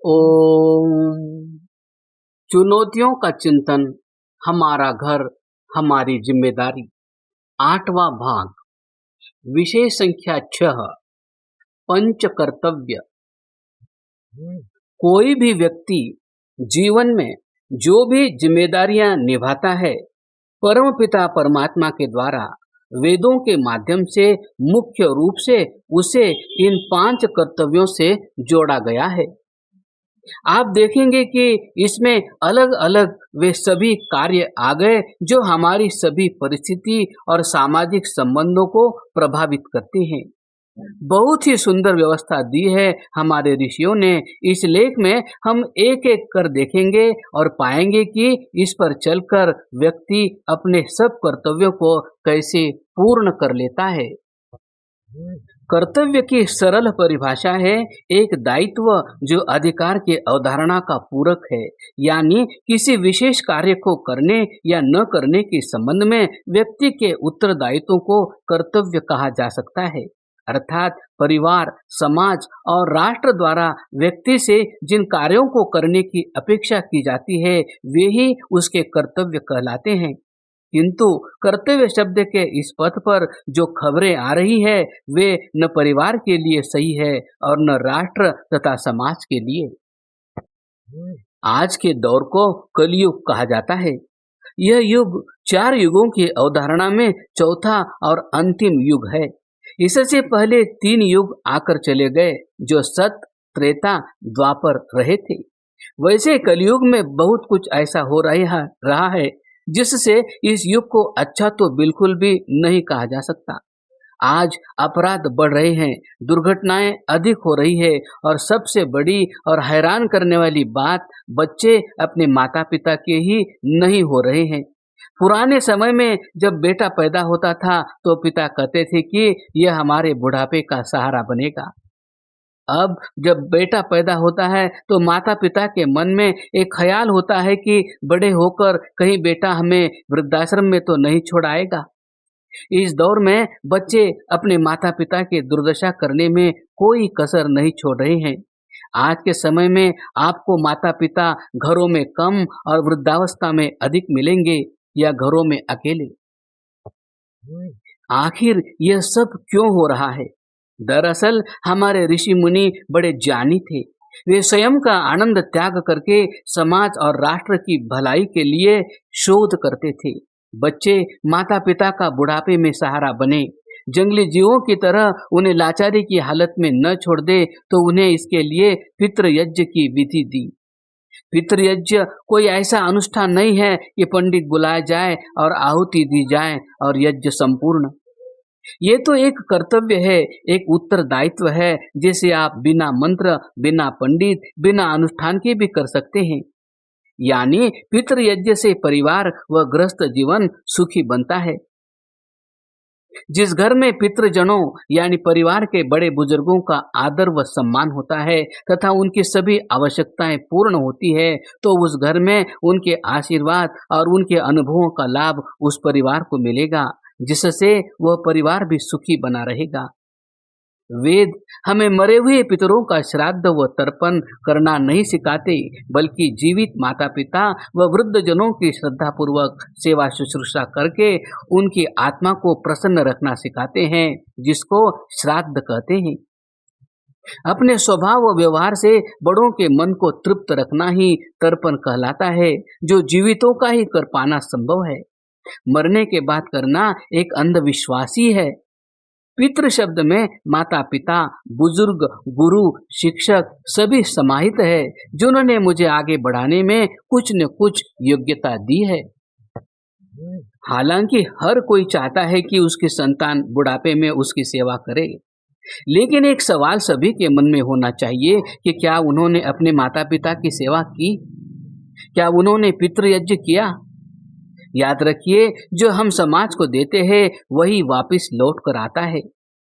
ओम। चुनौतियों का चिंतन, हमारा घर हमारी जिम्मेदारी। 8वां भाग। विषय संख्या 6। पंच कर्तव्य। कोई भी व्यक्ति जीवन में जो भी जिम्मेदारियां निभाता है, परमपिता परमात्मा के द्वारा वेदों के माध्यम से मुख्य रूप से उसे इन 5 कर्तव्यों से जोड़ा गया है। आप देखेंगे कि इसमें अलग अलग वे सभी कार्य आ गए जो हमारी सभी परिस्थिति और सामाजिक संबंधों को प्रभावित करते हैं। बहुत ही सुंदर व्यवस्था दी है हमारे ऋषियों ने। इस लेख में हम एक एक कर देखेंगे और पाएंगे कि इस पर चलकर व्यक्ति अपने सब कर्तव्यों को कैसे पूर्ण कर लेता है। कर्तव्य की सरल परिभाषा है एक दायित्व जो अधिकार के अवधारणा का पूरक है, यानी किसी विशेष कार्य को करने या न करने के संबंध में व्यक्ति के उत्तरदायित्वों को कर्तव्य कहा जा सकता है। अर्थात परिवार, समाज और राष्ट्र द्वारा व्यक्ति से जिन कार्यों को करने की अपेक्षा की जाती है वे ही उसके कर्तव्य कहलाते हैं। किंतु कर्तव्य शब्द के इस पथ पर जो खबरें आ रही है वे न परिवार के लिए सही है और न राष्ट्र तथा समाज के लिए। आज के दौर को कलयुग कहा जाता है। यह युग 4 युगों की अवधारणा में चौथा और अंतिम युग है। इससे पहले 3 युग आकर चले गए जो सत, त्रेता, द्वापर रहे थे। वैसे कलयुग में बहुत कुछ ऐसा हो रहा है जिससे इस युग को अच्छा तो बिल्कुल भी नहीं कहा जा सकता। आज अपराध बढ़ रहे हैं, दुर्घटनाएं अधिक हो रही है और सबसे बड़ी और हैरान करने वाली बात, बच्चे अपने माता पिता के ही नहीं हो रहे हैं। पुराने समय में जब बेटा पैदा होता था तो पिता कहते थे कि यह हमारे बुढ़ापे का सहारा बनेगा। अब जब बेटा पैदा होता है तो माता पिता के मन में एक ख्याल होता है कि बड़े होकर कहीं बेटा हमें वृद्धाश्रम में तो नहीं छोड़ आएगा। इस दौर में बच्चे अपने माता पिता की दुर्दशा करने में कोई कसर नहीं छोड़ रहे हैं। आज के समय में आपको माता पिता घरों में कम और वृद्धावस्था में अधिक मिलेंगे या घरों में अकेले। आखिर यह सब क्यों हो रहा है? दरअसल हमारे ऋषि मुनि बड़े ज्ञानी थे। वे स्वयं का आनंद त्याग करके समाज और राष्ट्र की भलाई के लिए शोध करते थे। बच्चे माता पिता का बुढ़ापे में सहारा बने, जंगली जीवों की तरह उन्हें लाचारी की हालत में न छोड़ दे, तो उन्हें इसके लिए पितृयज्ञ की विधि दी। पितृयज्ञ कोई ऐसा अनुष्ठान नहीं है कि पंडित बुलाया जाए और आहुति दी जाए और यज्ञ संपूर्ण। ये तो एक कर्तव्य है, एक उत्तरदायित्व है जिसे आप बिना मंत्र, बिना पंडित, बिना अनुष्ठान के भी कर सकते हैं। यानी पितृयज्ञ से परिवार व गृहस्थ जीवन सुखी बनता है। जिस घर में पितृजनों यानी परिवार के बड़े बुजुर्गों का आदर व सम्मान होता है तथा उनकी सभी आवश्यकताएं पूर्ण होती है, तो उस घर में उनके आशीर्वाद और उनके अनुभवों का लाभ उस परिवार को मिलेगा, जिससे वह परिवार भी सुखी बना रहेगा। वेद हमें मरे हुए पितरों का श्राद्ध व तर्पण करना नहीं सिखाते, बल्कि जीवित माता पिता व वृद्ध जनों की श्रद्धापूर्वक सेवा शुश्रूषा करके उनकी आत्मा को प्रसन्न रखना सिखाते हैं, जिसको श्राद्ध कहते हैं। अपने स्वभाव व व्यवहार से बड़ों के मन को तृप्त रखना ही तर्पण कहलाता है, जो जीवितों का ही कर पाना संभव है। मरने के बाद करना एक अंधविश्वास ही है। पितृ शब्द में माता पिता, बुजुर्ग, गुरु, शिक्षक सभी समाहित है, जिन्होंने मुझे आगे बढ़ाने में कुछ न कुछ योग्यता दी है। हालांकि हर कोई चाहता है कि उसकी संतान बुढ़ापे में उसकी सेवा करे, लेकिन एक सवाल सभी के मन में होना चाहिए कि क्या उन्होंने अपने माता पिता की सेवा की? क्या उन्होंने पितृयज्ञ किया? याद रखिए, जो हम समाज को देते हैं वही वापस लौट कर आता है।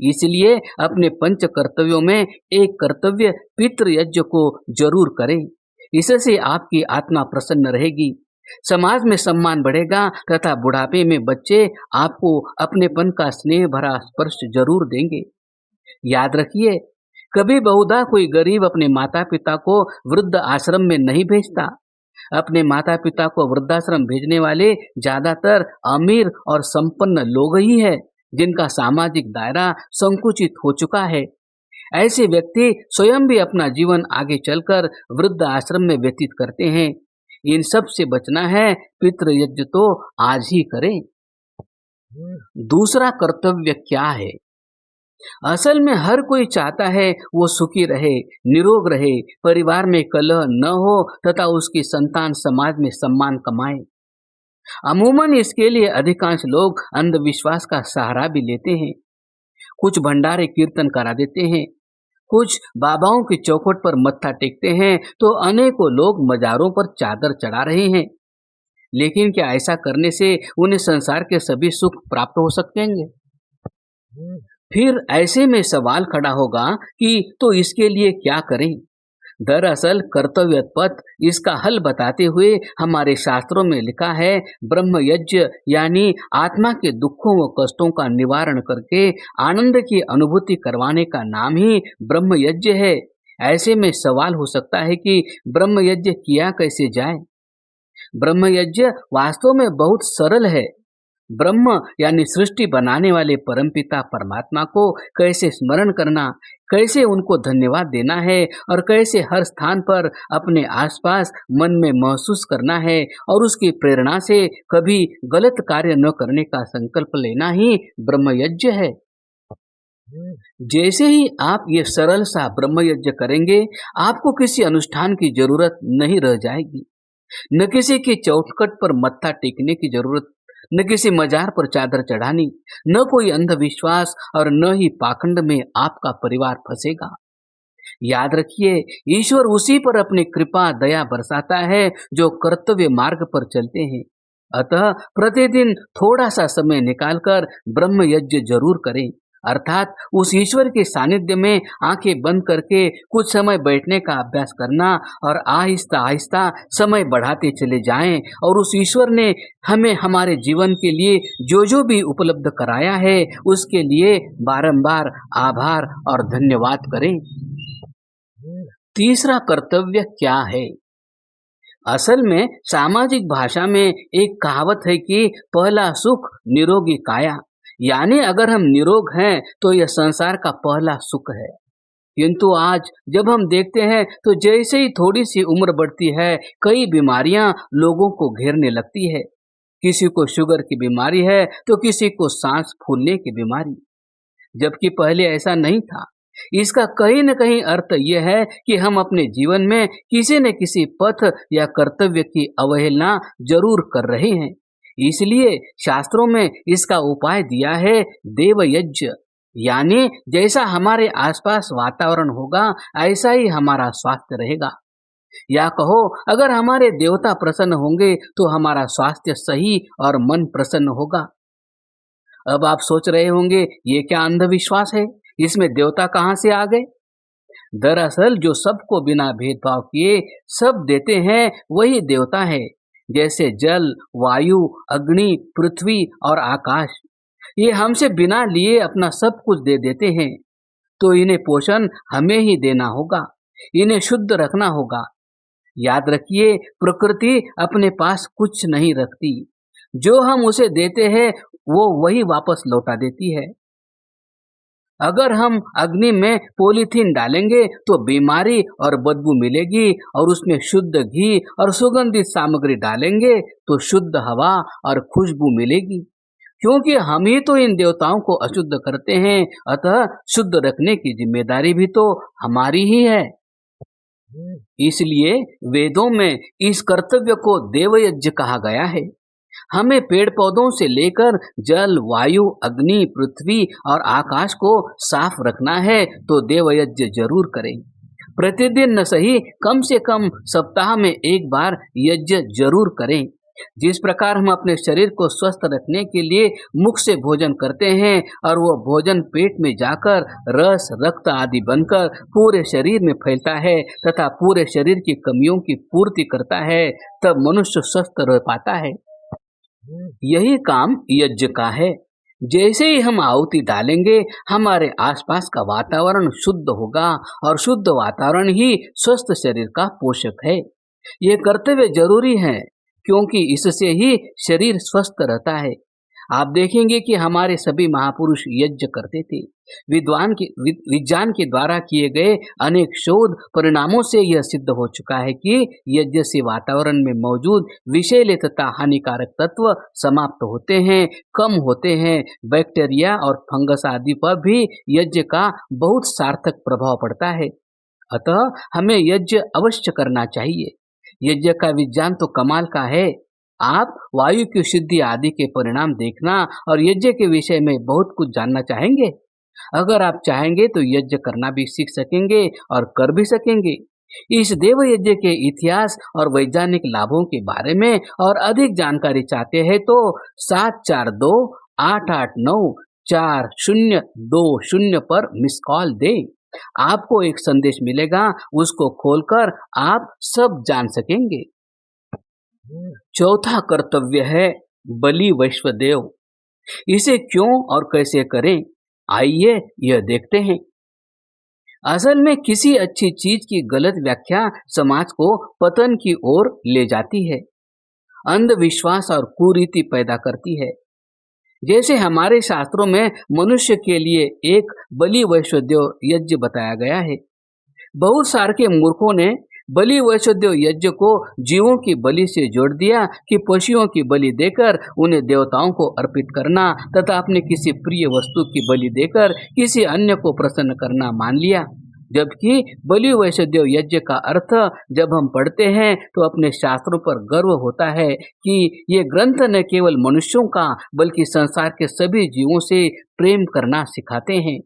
इसलिए अपने पंच कर्तव्यों में एक कर्तव्य पितृयज्ञ को जरूर करें। इससे आपकी आत्मा प्रसन्न रहेगी, समाज में सम्मान बढ़ेगा तथा बुढ़ापे में बच्चे आपको अपनेपन का स्नेह भरा स्पर्श जरूर देंगे। याद रखिए, कभी बहुधा कोई गरीब अपने माता पिता को वृद्ध आश्रम में नहीं भेजता। अपने माता पिता को वृद्धाश्रम भेजने वाले ज्यादातर अमीर और संपन्न लोग ही है, जिनका सामाजिक दायरा संकुचित हो चुका है। ऐसे व्यक्ति स्वयं भी अपना जीवन आगे चलकर वृद्ध आश्रम में व्यतीत करते हैं। इन सब से बचना है, पितृयज्ञ तो आज ही करें। दूसरा कर्तव्य क्या है? असल में हर कोई चाहता है वो सुखी रहे, निरोग रहे, परिवार में कलह न हो तथा उसकी संतान समाज में सम्मान कमाए। अमूमन इसके लिए अधिकांश लोग अंधविश्वास का सहारा भी लेते हैं। कुछ भंडारे कीर्तन करा देते हैं, कुछ बाबाओं की चौखट पर मत्था टेकते हैं, तो अनेकों लोग मजारों पर चादर चढ़ा रहे हैं। लेकिन क्या ऐसा करने से उन्हें संसार के सभी सुख प्राप्त हो सकेंगे? फिर ऐसे में सवाल खड़ा होगा कि तो इसके लिए क्या करें? दरअसल कर्तव्य पथ इसका हल बताते हुए हमारे शास्त्रों में लिखा है, ब्रह्म यज्ञ यानी आत्मा के दुखों व कष्टों का निवारण करके आनंद की अनुभूति करवाने का नाम ही ब्रह्म यज्ञ है। ऐसे में सवाल हो सकता है कि ब्रह्म यज्ञ किया कैसे जाए? ब्रह्म यज्ञ वास्तव में बहुत सरल है। ब्रह्म यानी सृष्टि बनाने वाले परमपिता परमात्मा को कैसे स्मरण करना, कैसे उनको धन्यवाद देना है और कैसे हर स्थान पर अपने आसपास मन में महसूस करना है और उसकी प्रेरणा से कभी गलत कार्य न करने का संकल्प लेना ही ब्रह्म यज्ञ है। जैसे ही आप ये सरल सा ब्रह्म यज्ञ करेंगे, आपको किसी अनुष्ठान की जरूरत नहीं रह जाएगी। न किसी की चौखट पर मत्था टेकने की जरूरत, न किसी मजार पर चादर चढ़ानी, न कोई अंधविश्वास और न ही पाखंड में आपका परिवार फंसेगा। याद रखिए, ईश्वर उसी पर अपनी कृपा दया बरसाता है जो कर्तव्य मार्ग पर चलते हैं। अतः प्रतिदिन थोड़ा सा समय निकालकर ब्रह्म यज्ञ जरूर करें, अर्थात उस ईश्वर के सानिध्य में आंखें बंद करके कुछ समय बैठने का अभ्यास करना और आहिस्ता आहिस्ता समय बढ़ाते चले जाएं और उस ईश्वर ने हमें हमारे जीवन के लिए जो जो भी उपलब्ध कराया है उसके लिए बारंबार आभार और धन्यवाद करें। तीसरा कर्तव्य क्या है? असल में सामाजिक भाषा में एक कहावत है कि पहला सुख निरोगी काया, यानी अगर हम निरोग हैं तो यह संसार का पहला सुख है। किंतु आज जब हम देखते हैं तो जैसे ही थोड़ी सी उम्र बढ़ती है, कई बीमारियां लोगों को घेरने लगती है। किसी को शुगर की बीमारी है तो किसी को सांस फूलने की बीमारी, जबकि पहले ऐसा नहीं था। इसका कहीं न कहीं अर्थ यह है कि हम अपने जीवन में किसी न किसी पथ या कर्तव्य की अवहेलना जरूर कर रहे हैं। इसलिए शास्त्रों में इसका उपाय दिया है देवयज्ञ, यानी जैसा हमारे आसपास वातावरण होगा ऐसा ही हमारा स्वास्थ्य रहेगा। या कहो, अगर हमारे देवता प्रसन्न होंगे तो हमारा स्वास्थ्य सही और मन प्रसन्न होगा। अब आप सोच रहे होंगे, ये क्या अंधविश्वास है, इसमें देवता कहाँ से आ गए? दरअसल जो सबको बिना भेदभाव किए सब देते हैं वही देवता है। जैसे जल, वायु, अग्नि, पृथ्वी और आकाश, ये हमसे बिना लिए अपना सब कुछ दे देते हैं, तो इन्हें पोषण हमें ही देना होगा, इन्हें शुद्ध रखना होगा। याद रखिए, प्रकृति अपने पास कुछ नहीं रखती, जो हम उसे देते हैं वो वही वापस लौटा देती है। अगर हम अग्नि में पॉलीथीन डालेंगे तो बीमारी और बदबू मिलेगी, और उसमें शुद्ध घी और सुगंधित सामग्री डालेंगे तो शुद्ध हवा और खुशबू मिलेगी। क्योंकि हम ही तो इन देवताओं को अशुद्ध करते हैं, अतः शुद्ध रखने की जिम्मेदारी भी तो हमारी ही है। इसलिए वेदों में इस कर्तव्य को देवयज्ञ कहा गया है। हमें पेड़ पौधों से लेकर जल, वायु, अग्नि, पृथ्वी और आकाश को साफ रखना है तो देवयज्ञ जरूर करें। प्रतिदिन न सही, कम से कम सप्ताह में एक बार यज्ञ जरूर करें। जिस प्रकार हम अपने शरीर को स्वस्थ रखने के लिए मुख से भोजन करते हैं और वो भोजन पेट में जाकर रस, रक्त आदि बनकर पूरे शरीर में फैलता है तथा पूरे शरीर की कमियों की पूर्ति करता है, तब मनुष्य स्वस्थ रह पाता है। यही काम यज्ञ का है। जैसे ही हम आहुति डालेंगे, हमारे आसपास का वातावरण शुद्ध होगा और शुद्ध वातावरण ही स्वस्थ शरीर का पोषक है। ये कर्तव्य जरूरी है क्योंकि इससे ही शरीर स्वस्थ रहता है। आप देखेंगे कि हमारे सभी महापुरुष यज्ञ करते थे। विज्ञान के द्वारा किए गए अनेक शोध परिणामों से यह सिद्ध हो चुका है कि यज्ञ से वातावरण में मौजूद विषैले तथा हानिकारक तत्व समाप्त होते हैं, कम होते हैं। बैक्टीरिया और फंगस आदि पर भी यज्ञ का बहुत सार्थक प्रभाव पड़ता है। अतः हमें यज्ञ अवश्य करना चाहिए। यज्ञ का विज्ञान तो कमाल का है। आप वायु की शुद्धि आदि के परिणाम देखना और यज्ञ के विषय में बहुत कुछ जानना चाहेंगे। अगर आप चाहेंगे तो यज्ञ करना भी सीख सकेंगे और कर भी सकेंगे। इस देव यज्ञ के इतिहास और वैज्ञानिक लाभों के बारे में और अधिक जानकारी चाहते हैं तो 7428894020 पर मिस कॉल दें। आपको एक संदेश मिलेगा, उसको खोलकर आप सब जान सकेंगे। चौथा कर्तव्य है बलि वैश्वदेव। इसे क्यों और कैसे करें, आइए यह देखते हैं। असल में किसी अच्छी चीज की गलत व्याख्या समाज को पतन की ओर ले जाती है, अंधविश्वास और कुरीति पैदा करती है। जैसे हमारे शास्त्रों में मनुष्य के लिए एक बलि वैश्वदेव यज्ञ बताया गया है। बहुत सारे के मूर्खों ने बलि वैश्वदेव यज्ञ को जीवों की बलि से जोड़ दिया कि पशुओं की बलि देकर उन्हें देवताओं को अर्पित करना तथा अपने किसी प्रिय वस्तु की बलि देकर किसी अन्य को प्रसन्न करना मान लिया। जबकि बलि वैश्वदेव यज्ञ का अर्थ जब हम पढ़ते हैं तो अपने शास्त्रों पर गर्व होता है कि ये ग्रंथ न केवल मनुष्यों का बल्कि संसार के सभी जीवों से प्रेम करना सिखाते हैं।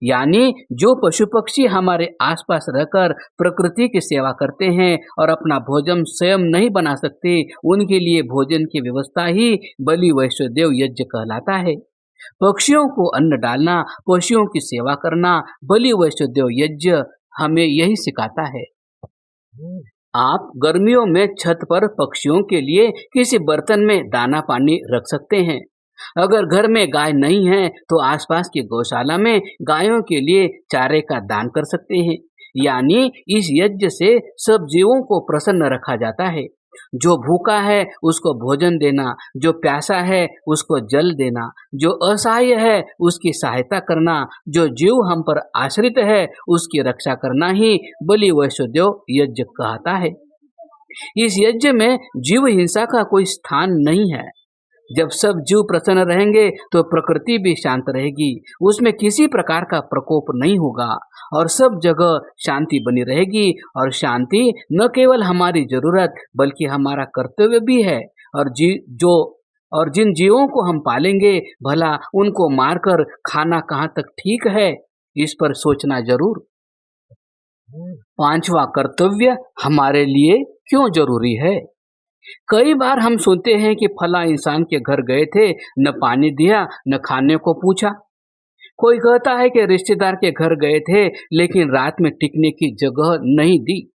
यानी जो पशु पक्षी हमारे आसपास रहकर प्रकृति की सेवा करते हैं और अपना भोजन स्वयं नहीं बना सकते, उनके लिए भोजन की व्यवस्था ही बलि वैश्वदेव यज्ञ कहलाता है। पक्षियों को अन्न डालना, पशुओं की सेवा करना बलि वैश्वदेव यज्ञ हमें यही सिखाता है। आप गर्मियों में छत पर पक्षियों के लिए किसी बर्तन में दाना पानी रख सकते हैं। अगर घर में गाय नहीं है तो आसपास की गौशाला में गायों के लिए चारे का दान कर सकते हैं। यानी इस यज्ञ से सब जीवों को प्रसन्न रखा जाता है। जो भूखा है उसको भोजन देना, जो प्यासा है उसको जल देना, जो असहाय है उसकी सहायता करना, जो जीव हम पर आश्रित है उसकी रक्षा करना ही बलि वैश्वदेव यज्ञ कहता है। इस यज्ञ में जीव हिंसा का कोई स्थान नहीं है। जब सब जीव प्रसन्न रहेंगे तो प्रकृति भी शांत रहेगी, उसमें किसी प्रकार का प्रकोप नहीं होगा और सब जगह शांति बनी रहेगी। और शांति न केवल हमारी जरूरत बल्कि हमारा कर्तव्य भी है। और जिन जीवों को हम पालेंगे भला उनको मारकर खाना कहाँ तक ठीक है, इस पर सोचना जरूर। पांचवा कर्तव्य हमारे लिए क्यों जरूरी है। कई बार हम सुनते हैं कि फला इंसान के घर गए थे, न पानी दिया न खाने को पूछा। कोई कहता है कि रिश्तेदार के घर गए थे लेकिन रात में टिकने की जगह नहीं दी।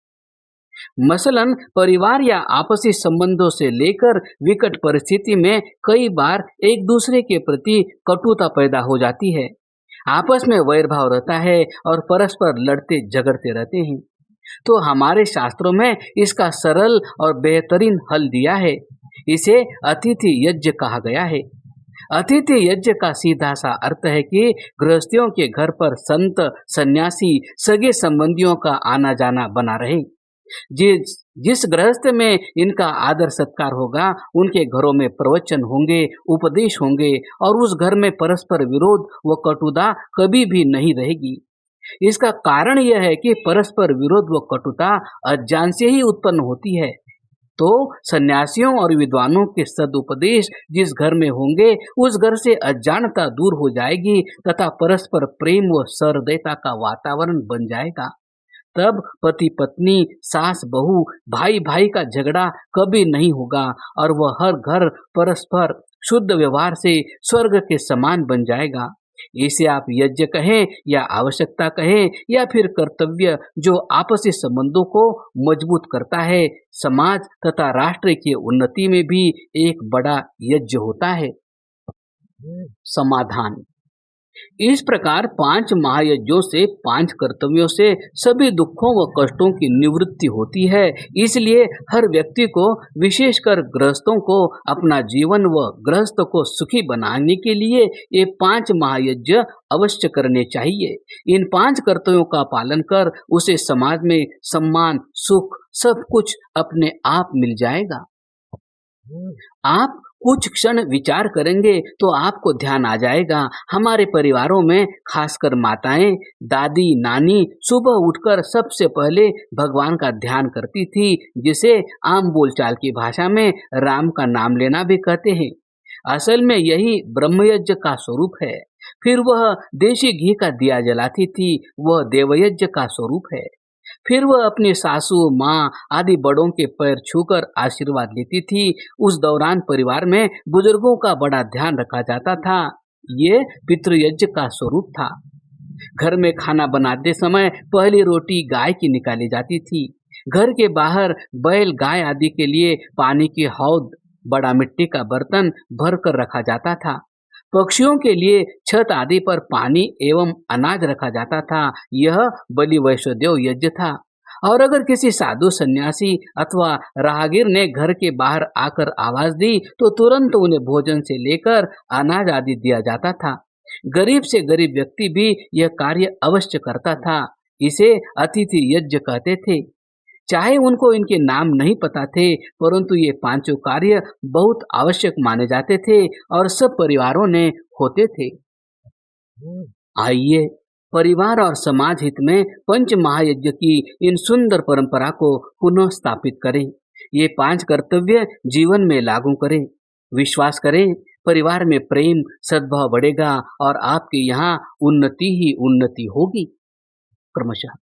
मसलन परिवार या आपसी संबंधों से लेकर विकट परिस्थिति में कई बार एक दूसरे के प्रति कटुता पैदा हो जाती है, आपस में वैरभाव रहता है और परस्पर लड़ते झगड़ते रहते हैं। तो हमारे शास्त्रों में इसका सरल और बेहतरीन हल दिया है। इसे अतिथि यज्ञ कहा गया है। अतिथि यज्ञ का सीधा सा अर्थ है कि गृहस्थियों के घर पर संत, सन्यासी, सगे संबंधियों का आना जाना बना रहे। जिस गृहस्थ में इनका आदर सत्कार होगा, उनके घरों में प्रवचन होंगे, उपदेश होंगे और उस घर में परस्पर विरोध व कटुता कभी भी नहीं रहेगी। इसका कारण यह है कि परस्पर विरोध व कटुता अज्ञान से ही उत्पन्न होती है। तो सन्यासियों और विद्वानों के सदुपदेश जिस घर में होंगे उस घर से अज्ञानता दूर हो जाएगी तथा परस्पर प्रेम व सहृदयता का वातावरण बन जाएगा। तब पति पत्नी, सास बहू, भाई भाई का झगड़ा कभी नहीं होगा और वह हर घर परस्पर शुद्ध व्यवहार से स्वर्ग के समान बन जाएगा। इसे आप यज्ञ कहें या आवश्यकता कहें या फिर कर्तव्य, जो आपसी संबंधों को मजबूत करता है, समाज तथा राष्ट्र की उन्नति में भी एक बड़ा यज्ञ होता है। समाधान। इस प्रकार 5 महायज्ञों से, 5 कर्तव्यों से सभी दुखों व कष्टों की निवृत्ति होती है। इसलिए हर व्यक्ति को, विशेषकर गृहस्थों को, अपना जीवन व गृहस्थ को सुखी बनाने के लिए ये 5 महायज्ञ अवश्य करने चाहिए। इन 5 कर्तव्यों का पालन कर उसे समाज में सम्मान, सुख, सब कुछ अपने आप मिल जाएगा। आप कुछ क्षण विचार करेंगे तो आपको ध्यान आ जाएगा, हमारे परिवारों में खासकर माताएं, दादी, नानी सुबह उठकर सबसे पहले भगवान का ध्यान करती थी, जिसे आम बोलचाल की भाषा में राम का नाम लेना भी कहते हैं। असल में यही ब्रह्मयज्ञ का स्वरूप है। फिर वह देशी घी का दिया जलाती थी, वह देवयज्ञ का स्वरूप है। फिर वह अपनी सासू, माँ आदि बड़ों के पैर छूकर आशीर्वाद लेती थी। उस दौरान परिवार में बुजुर्गों का बड़ा ध्यान रखा जाता था। ये पितृयज्ञ का स्वरूप था। घर में खाना बनाते समय पहली रोटी गाय की निकाली जाती थी। घर के बाहर बैल, गाय आदि के लिए पानी की हौद, बड़ा मिट्टी का बर्तन भर कर रखा जाता था। पक्षियों के लिए छत आदि पर पानी एवं अनाज रखा जाता था। यह बलि वैश्वदेव यज्ञ था। और अगर किसी साधु, सन्यासी अथवा राहगीर ने घर के बाहर आकर आवाज दी तो तुरंत उन्हें भोजन से लेकर अनाज आदि दिया जाता था। गरीब से गरीब व्यक्ति भी यह कार्य अवश्य करता था। इसे अतिथि यज्ञ कहते थे। चाहे उनको इनके नाम नहीं पता थे, परंतु ये 5 कार्य बहुत आवश्यक माने जाते थे और सब परिवारों ने होते थे। आइए परिवार और समाज हित में पंच महायज्ञ की इन सुंदर परंपरा को पुनः स्थापित करें। ये 5 कर्तव्य जीवन में लागू करें। विश्वास करें, परिवार में प्रेम, सद्भाव बढ़ेगा और आपके यहाँ उन्नति ही उन्नति होगी। क्रमशः।